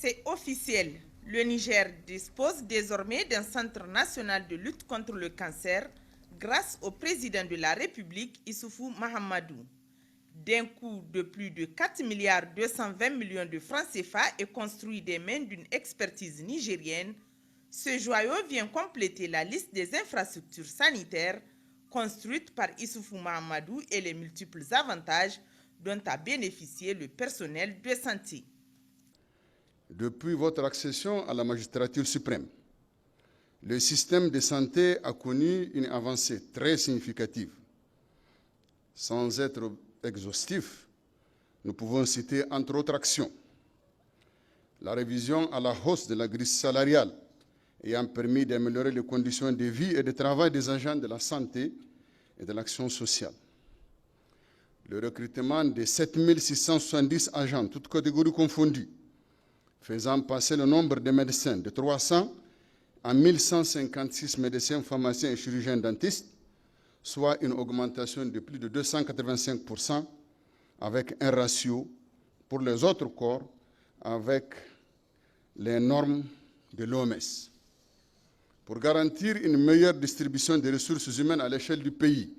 C'est officiel. Le Niger dispose désormais d'un centre national de lutte contre le cancer grâce au président de la République, Issoufou Mahamadou. D'un coût de plus de 4 milliards 220 millions de francs CFA et construit des mains d'une expertise nigérienne, ce joyau vient compléter la liste des infrastructures sanitaires construites par Issoufou Mahamadou et les multiples avantages dont a bénéficié le personnel de santé. Depuis votre accession à la magistrature suprême, le système de santé a connu une avancée très significative. Sans être exhaustif, nous pouvons citer entre autres actions la révision à la hausse de la grille salariale ayant permis d'améliorer les conditions de vie et de travail des agents de la santé et de l'action sociale. Le recrutement de 7 670 agents, toutes catégories confondues, faisant passer le nombre de médecins de 300 à 1156 médecins, pharmaciens et chirurgiens dentistes, soit une augmentation de plus de 285%, avec un ratio pour les autres corps avec les normes de l'OMS. Pour garantir une meilleure distribution des ressources humaines à l'échelle du pays,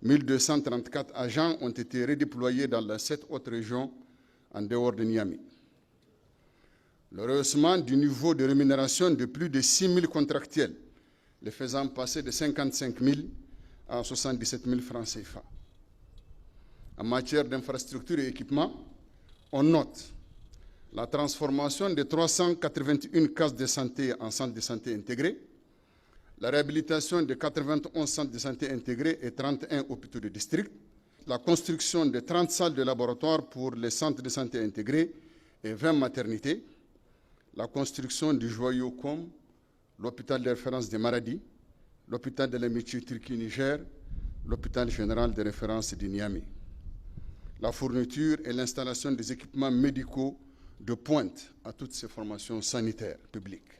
1234 agents ont été redéployés dans les 7 autres régions en dehors de Niamey. Le rehaussement du niveau de rémunération de plus de 6 000 contractuels, les faisant passer de 55 000 à 77 000 francs CFA. En matière d'infrastructures et équipements, on note la transformation de 381 cases de santé en centres de santé intégrés, la réhabilitation de 91 centres de santé intégrés et 31 hôpitaux de district, la construction de 30 salles de laboratoire pour les centres de santé intégrés et 20 maternités, la construction du joyau comme l'hôpital de référence des maladies, l'hôpital de l'amitié Turquie-Niger, l'hôpital général de référence de Niamey, la fourniture et l'installation des équipements médicaux de pointe à toutes ces formations sanitaires publiques.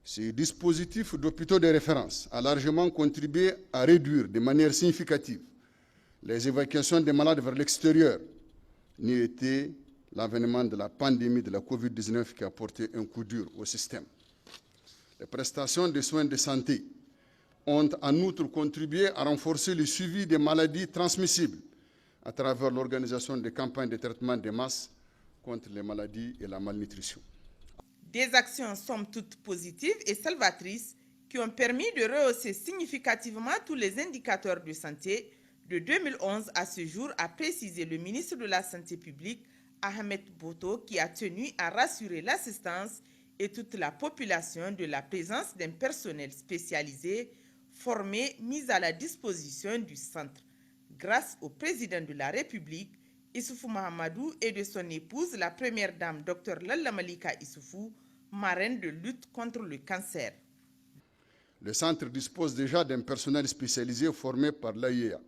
Ce dispositif d'hôpitaux de référence a largement contribué à réduire de manière significative les évacuations des malades vers l'extérieur, n'y était l'avènement de la pandémie de la COVID-19 qui a porté un coup dur au système. Les prestations de soins de santé ont en outre contribué à renforcer le suivi des maladies transmissibles à travers l'organisation de campagnes de traitement de masse contre les maladies et la malnutrition. Des actions somme toute positives et salvatrices qui ont permis de rehausser significativement tous les indicateurs de santé de 2011 à ce jour, a précisé le ministre de la Santé publique, Ahmed Boto, qui a tenu à rassurer l'assistance et toute la population de la présence d'un personnel spécialisé, formé, mis à la disposition du centre, grâce au président de la République, Issoufou Mahamadou, et de son épouse, la première dame, Dr Lalla Malika Issoufou, marraine de lutte contre le cancer. Le centre dispose déjà d'un personnel spécialisé formé par l'AIEA.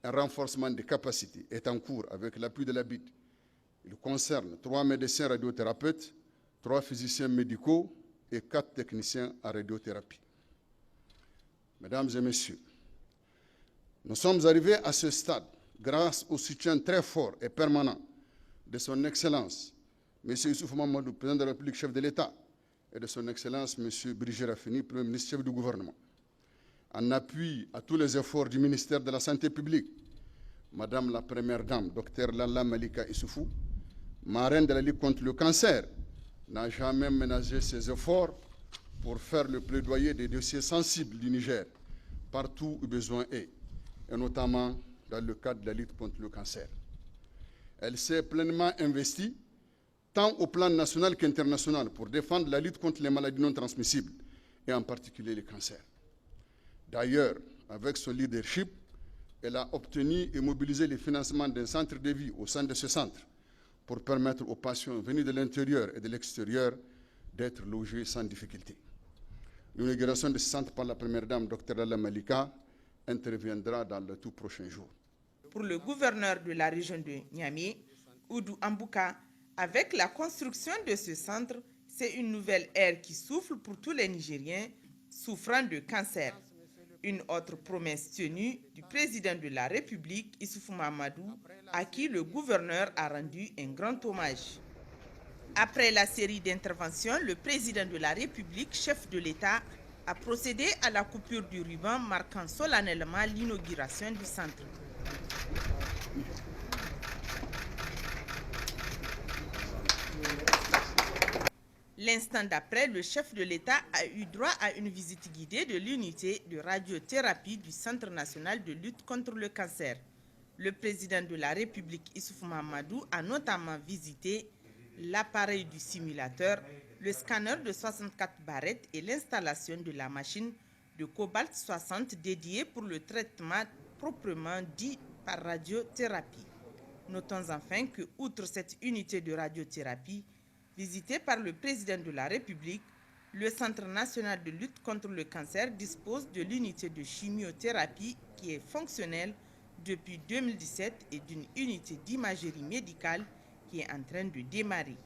Un renforcement des capacités est en cours avec l'appui de la BID. Il concerne 3 médecins radiothérapeutes, 3 physiciens médicaux et 4 techniciens en radiothérapie. Mesdames et messieurs, nous sommes arrivés à ce stade grâce au soutien très fort et permanent de son Excellence, M. Issoufou Mahamadou, président de la République, chef de l'État, et de son Excellence, M. Brigitte Raffini, Premier ministre, chef du gouvernement. En appui à tous les efforts du ministère de la Santé publique, Madame la Première Dame, Dr Lalla Malika Issoufou, marraine de la lutte contre le cancer, n'a jamais ménagé ses efforts pour faire le plaidoyer des dossiers sensibles du Niger, partout où besoin est, et notamment dans le cadre de la lutte contre le cancer. Elle s'est pleinement investie, tant au plan national qu'international, pour défendre la lutte contre les maladies non transmissibles, et en particulier les cancers. D'ailleurs, avec son leadership, elle a obtenu et mobilisé le financement d'un centre de vie au sein de ce centre pour permettre aux patients venus de l'intérieur et de l'extérieur d'être logés sans difficulté. L'inauguration de ce centre par la Première Dame, Dr Lalla Malika, interviendra dans les tout prochains jours. Pour le gouverneur de la région de Niamey, Oudou Ambouka, avec la construction de ce centre, c'est une nouvelle ère qui souffle pour tous les Nigériens souffrant de cancer. Une autre promesse tenue du président de la République, Issoufou Mahamadou, à qui le gouverneur a rendu un grand hommage. Après la série d'interventions, le président de la République, chef de l'État, a procédé à la coupure du ruban marquant solennellement l'inauguration du centre. L'instant d'après, le chef de l'État a eu droit à une visite guidée de l'unité de radiothérapie du Centre national de lutte contre le cancer. Le président de la République, Issoufou Mahamadou, a notamment visité l'appareil du simulateur, le scanner de 64 barrettes et l'installation de la machine de cobalt 60 dédiée pour le traitement proprement dit par radiothérapie. Notons enfin que, outre cette unité de radiothérapie, visité par le président de la République, le Centre national de lutte contre le cancer dispose de l'unité de chimiothérapie qui est fonctionnelle depuis 2017 et d'une unité d'imagerie médicale qui est en train de démarrer.